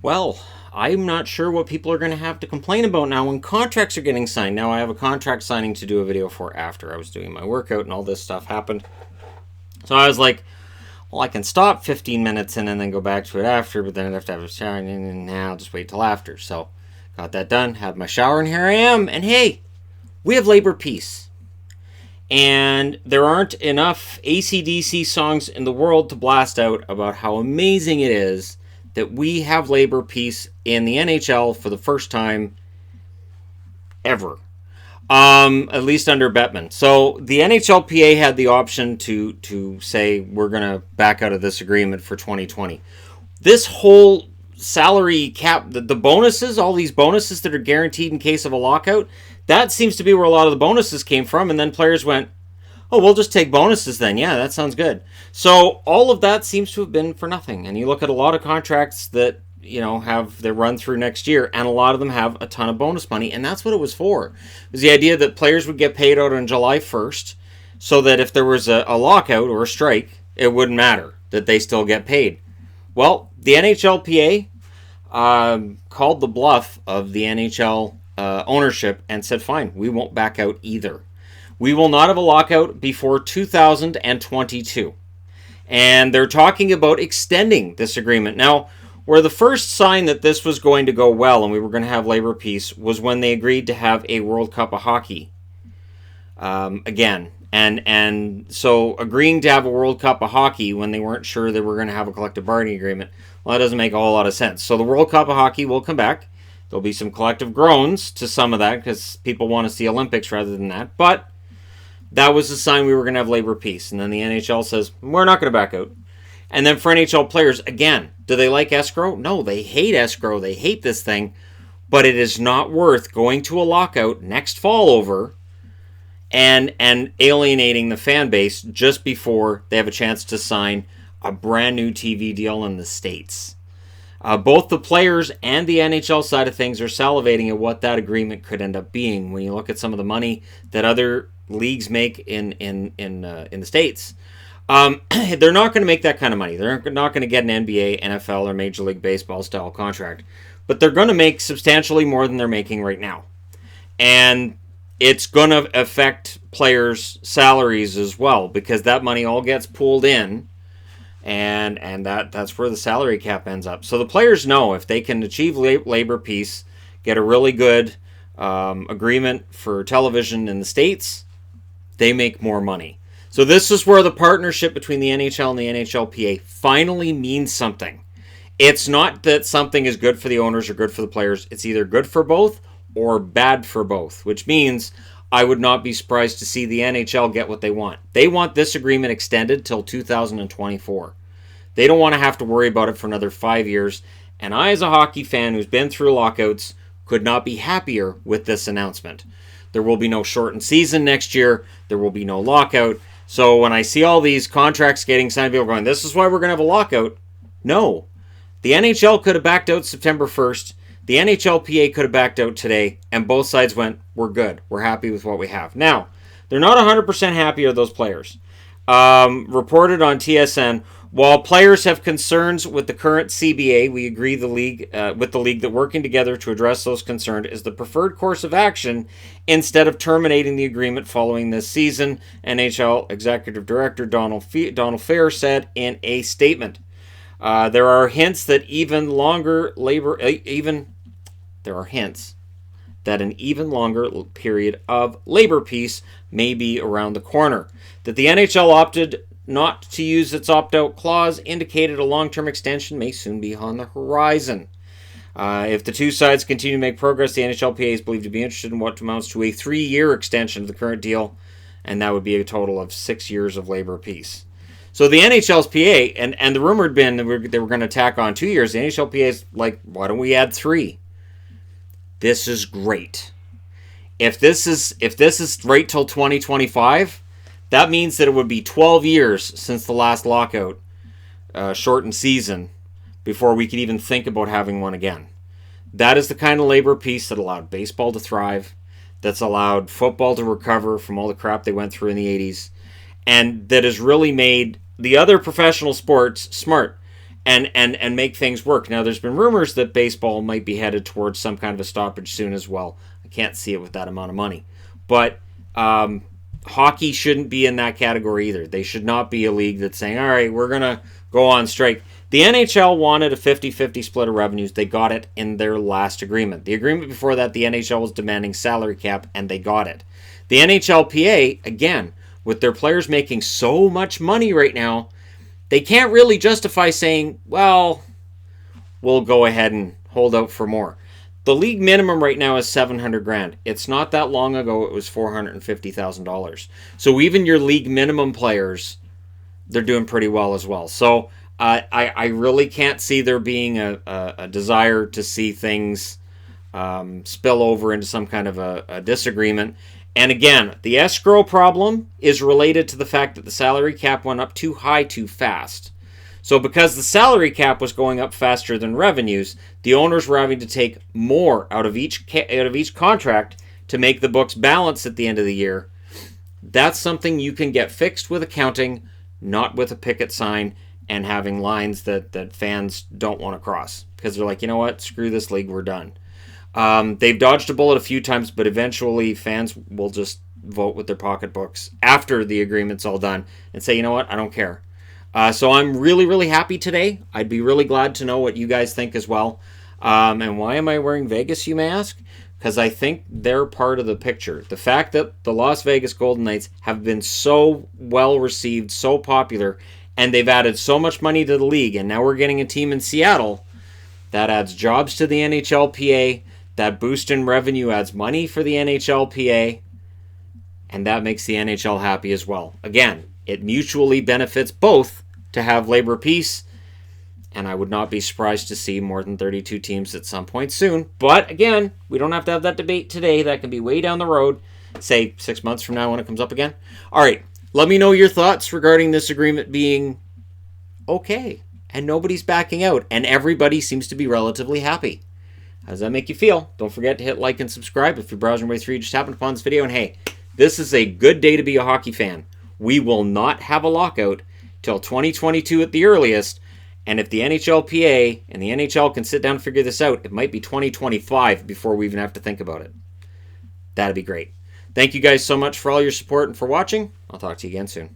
Well, I'm not sure what people are going to have to complain about now when contracts are getting signed. Now I have a contract signing to do a video for after I was doing my workout and all this stuff happened. So I was like, well, I can stop 15 minutes in and then go back to it after, but then I'd have to have a shower, and now I'll just wait till after. So got that done, had my shower, and here I am. And hey, we have labor peace. And there aren't enough AC/DC songs in the world to blast out about how amazing it is that we have labor peace in the NHL for the first time ever. At least under Bettman. So the NHLPA had the option to say we're going to back out of this agreement for 2020. This whole salary cap, the bonuses, all these bonuses that are guaranteed in case of a lockout, that seems to be where a lot of the bonuses came from. And then players went, oh, we'll just take bonuses then. Yeah, that sounds good. So all of that seems to have been for nothing. And you look at a lot of contracts that, have their run through next year, and a lot of them have a ton of bonus money, and that's what it was for. It was the idea that players would get paid out on July 1st, so that if there was a lockout or a strike, it wouldn't matter, that they still get paid. Well, the NHLPA called the bluff of the NHL ownership and said, fine, we won't back out either. We will not have a lockout before 2022. And they're talking about extending this agreement. Now, where the first sign that this was going to go well and we were going to have labor peace was when they agreed to have a World Cup of Hockey again. And so agreeing to have a World Cup of Hockey when they weren't sure they were going to have a collective bargaining agreement, well, that doesn't make a whole lot of sense. So the World Cup of Hockey will come back. There'll be some collective groans to some of that because people want to see Olympics rather than that. But that was the sign we were going to have labor peace. And then the NHL says, we're not going to back out. And then for NHL players, again, do they like escrow? No, they hate escrow. They hate this thing. But it is not worth going to a lockout next fall over and alienating the fan base just before they have a chance to sign a brand new TV deal in the States. Both the players and the NHL side of things are salivating at what that agreement could end up being when you look at some of the money that other leagues make in the States. They're not going to make that kind of money. They're not going to get an NBA, NFL, or Major League Baseball style contract. But they're going to make substantially more than they're making right now. And it's going to affect players' salaries as well because that money all gets pooled in. And that's where the salary cap ends up. So the players know if they can achieve labor peace, get a really good agreement for television in the States, they make more money. So this is where the partnership between the NHL and the NHLPA finally means something. It's not that something is good for the owners or good for the players. It's either good for both or bad for both, which means I would not be surprised to see the NHL get what they want. They want this agreement extended till 2024. They don't want to have to worry about it for another 5 years. And I, as a hockey fan who's been through lockouts, could not be happier with this announcement. There will be no shortened season next year. There will be no lockout. So when I see all these contracts getting signed, people going, this is why we're going to have a lockout. No. The NHL could have backed out September 1st. The NHLPA could have backed out today. And both sides went, we're good. We're happy with what we have. Now, they're not 100% happy of those players. Reported on TSN, while players have concerns with the current CBA, we agree with the league that working together to address those concerns is the preferred course of action instead of terminating the agreement following this season, NHL Executive Director Donald Fair said in a statement. There are hints that an even longer period of labor peace may be around the corner. That the NHL opted not to use its opt-out clause indicated a long-term extension may soon be on the horizon. If the two sides continue to make progress, the NHLPA is believed to be interested in what amounts to a 3-year extension of the current deal, and that would be a total of 6 years of labor peace. So the NHLPA, and the rumor had been that they were going to tack on 2 years. The NHLPA is like, why don't we add 3? This is great. If this is right till 2025, that means that it would be 12 years since the last lockout, shortened season, before we could even think about having one again. That is the kind of labor peace that allowed baseball to thrive, that's allowed football to recover from all the crap they went through in the 80s, and that has really made the other professional sports smart. and make things work. Now, there's been rumors that baseball might be headed towards some kind of a stoppage soon as well. I can't see it with that amount of money. But hockey shouldn't be in that category either. They should not be a league that's saying, all right, we're going to go on strike. The NHL wanted a 50-50 split of revenues. They got it in their last agreement. The agreement before that, the NHL was demanding salary cap, and they got it. The NHLPA, again, with their players making so much money right now, they can't really justify saying, well, we'll go ahead and hold out for more. The league minimum right now is $700,000. It's not that long ago it was $450,000. So even your league minimum players, they're doing pretty well as well. So I really can't see there being a desire to see things spill over into some kind of a disagreement. And again, the escrow problem is related to the fact that the salary cap went up too high too fast. So because the salary cap was going up faster than revenues, the owners were having to take more out of each contract to make the books balance at the end of the year. That's something you can get fixed with accounting, not with a picket sign and having lines that fans don't want to cross. Because they're like, you know what, screw this league, we're done. They've dodged a bullet a few times, but eventually fans will just vote with their pocketbooks after the agreement's all done and say, you know what, I don't care. So I'm really, really happy today. I'd be really glad to know what you guys think as well. And why am I wearing Vegas, you may ask? Because I think they're part of the picture. The fact that the Las Vegas Golden Knights have been so well received, so popular, and they've added so much money to the league, and now we're getting a team in Seattle that adds jobs to the NHLPA. That boost in revenue adds money for the NHLPA, and that makes the NHL happy as well. Again, it mutually benefits both to have labor peace, and I would not be surprised to see more than 32 teams at some point soon. But again, we don't have to have that debate today. That can be way down the road, say 6 months from now when it comes up again. All right, let me know your thoughts regarding this agreement being okay, and nobody's backing out, and everybody seems to be relatively happy. How does that make you feel? Don't forget to hit like and subscribe if you're browsing your way through. You just happened upon this video. And hey, this is a good day to be a hockey fan. We will not have a lockout till 2022 at the earliest. And if the NHLPA and the NHL can sit down and figure this out, it might be 2025 before we even have to think about it. That'd be great. Thank you guys so much for all your support and for watching. I'll talk to you again soon.